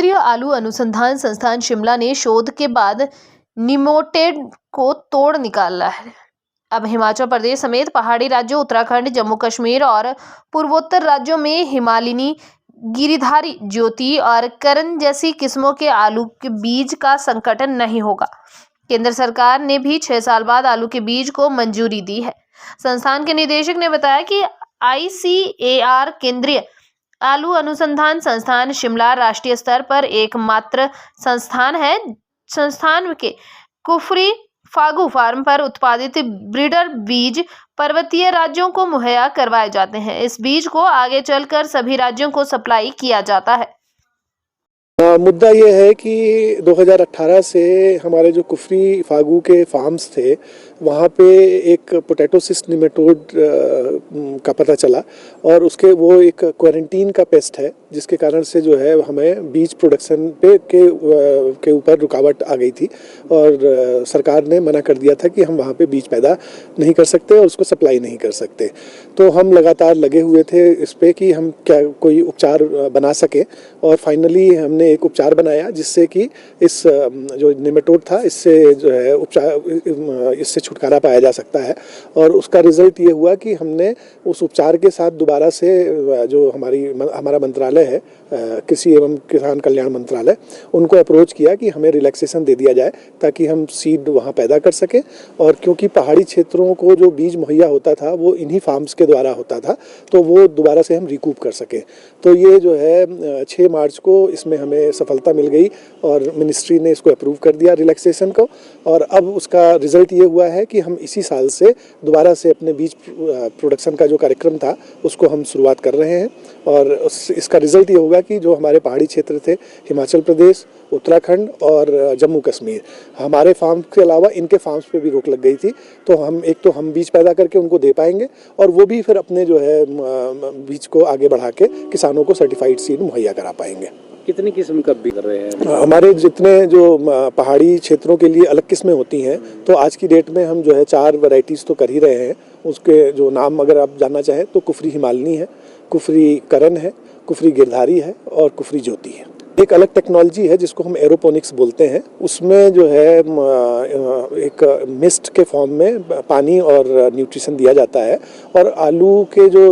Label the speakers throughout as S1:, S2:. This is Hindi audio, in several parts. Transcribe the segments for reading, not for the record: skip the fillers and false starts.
S1: केंद्रीय आलू अनुसंधान संस्थान शिमला ने शोध के बाद निमोटेड को तोड़ निकाला है। अब हिमाचल प्रदेश समेत पहाड़ी राज्यों उत्तराखंड, जम्मू कश्मीर और पूर्वोत्तर राज्यों में हिमालयनी, गिरिधारी, ज्योति और करण जैसी किस्मों के आलू के बीज का संकट नहीं होगा। केंद्र सरकार ने भी 6 साल बाद आलू के बीज को मंजूरी दी है। संस्थान के निदेशक ने बताया कि ICAR केंद्रीय आलू अनुसंधान संस्थान शिमला राष्ट्रीय स्तर पर एकमात्र संस्थान है। संस्थान के कुफरी फागू फार्म पर उत्पादित ब्रीडर बीज पर्वतीय राज्यों को मुहैया करवाए जाते हैं। इस बीज को आगे चलकर सभी राज्यों को सप्लाई किया जाता है।
S2: मुद्दा ये है कि 2018 से हमारे जो कुफरी फागू के फार्म्स थे वहाँ पे एक पोटैटो सिस्ट निमेटोड का पता चला और उसके वो एक क्वारंटीन का पेस्ट है जिसके कारण से जो है हमें बीज प्रोडक्शन के ऊपर रुकावट आ गई थी और सरकार ने मना कर दिया था कि हम वहाँ पे बीज पैदा नहीं कर सकते और उसको सप्लाई नहीं कर सकते। तो हम लगातार लगे हुए थे इस पे कि हम क्या कोई उपचार बना सकें और फाइनली हमने एक उपचार बनाया जिससे कि इस जो निमेटोड था इससे जो है इससे छुटकारा पाया जा सकता है। और उसका रिजल्ट ये हुआ कि हमने उस उपचार के साथ दोबारा से जो हमारा मंत्रालय है कृषि एवं किसान कल्याण मंत्रालय, उनको अप्रोच किया कि हमें रिलैक्सेशन दे दिया जाए ताकि हम सीड वहाँ पैदा कर सकें। और क्योंकि पहाड़ी क्षेत्रों को जो बीज मुहैया होता था वो इन्हीं फार्म्स के द्वारा होता था तो वो दोबारा से हम रिकूप कर सकें। तो ये जो है 6 मार्च को इसमें हमें सफलता मिल गई और मिनिस्ट्री ने इसको अप्रूव कर दिया रिलैक्सेशन को। और अब उसका रिजल्ट ये हुआ है कि हम इसी साल से दोबारा से अपने बीज प्रोडक्शन का जो कार्यक्रम था उसको हम शुरुआत कर रहे हैं। और इसका रिजल्ट ये होगा कि जो हमारे पहाड़ी क्षेत्र थे हिमाचल प्रदेश, उत्तराखंड और जम्मू कश्मीर, हमारे फार्म के अलावा इनके फार्म्स पे भी रोक लग गई थी। तो हम बीज पैदा करके उनको दे पाएंगे और वो भी फिर अपने जो है बीज को आगे बढ़ा के किसानों को सर्टिफाइड सीड मुहैया करा पाएंगे।
S3: कितनी किस्म का बीज कर रहे हैं?
S2: हमारे जितने जो पहाड़ी क्षेत्रों के लिए अलग किस्में होती हैं तो आज की डेट में हम जो है 4 वैरायटीज़ तो कर ही रहे हैं। उसके जो नाम अगर आप जानना चाहें तो कुफरी हिमालयनी है, कुफरी करण है, कुफरी गिरधारी है और कुफरी ज्योति है। एक अलग टेक्नोलॉजी है जिसको हम एरोपोनिक्स बोलते हैं। उसमें जो है एक मिस्ट के फॉर्म में पानी और न्यूट्रिशन दिया जाता है और आलू के जो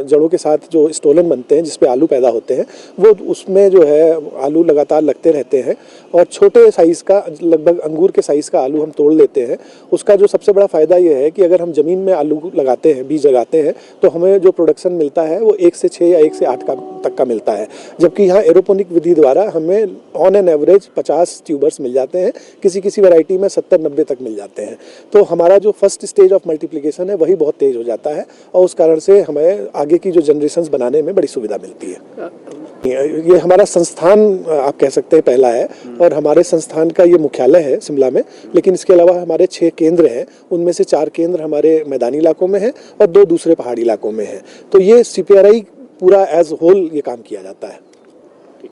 S2: जड़ों के साथ जो स्टोलन बनते हैं जिस पे आलू पैदा होते हैं वो उसमें जो है आलू लगातार लगते रहते हैं और छोटे साइज़ का लगभग अंगूर के साइज़ का आलू हम तोड़ लेते हैं। उसका जो सबसे बड़ा फ़ायदा ये है कि अगर हम ज़मीन में आलू लगाते हैं, बीज लगाते हैं तो हमें जो प्रोडक्शन मिलता है वो 1 से 6 या 1 से 8 तक का मिलता है। जबकि यहाँ एरोपोनिक विधि द्वारा हमें ऑन एन एवरेज 50 ट्यूबर्स मिल जाते हैं, किसी वैरायटी में 70-90 तक मिल जाते हैं। तो हमारा जो फर्स्ट स्टेज ऑफ मल्टीप्लिकेशन है वही बहुत तेज़ हो जाता है और उस कारण से हमें आगे की जो जनरेशंस बनाने में बड़ी सुविधा मिलती है। ये हमारा संस्थान आप कह सकते हैं पहला है और हमारे संस्थान का ये मुख्यालय है शिमला में, लेकिन इसके अलावा हमारे 6 केंद्र हैं, उनमें से 4 केंद्र हमारे मैदानी इलाकों में हैं और 2 दूसरे पहाड़ी इलाकों में हैं। तो ये CPRI पूरा एज होल ये काम किया जाता है।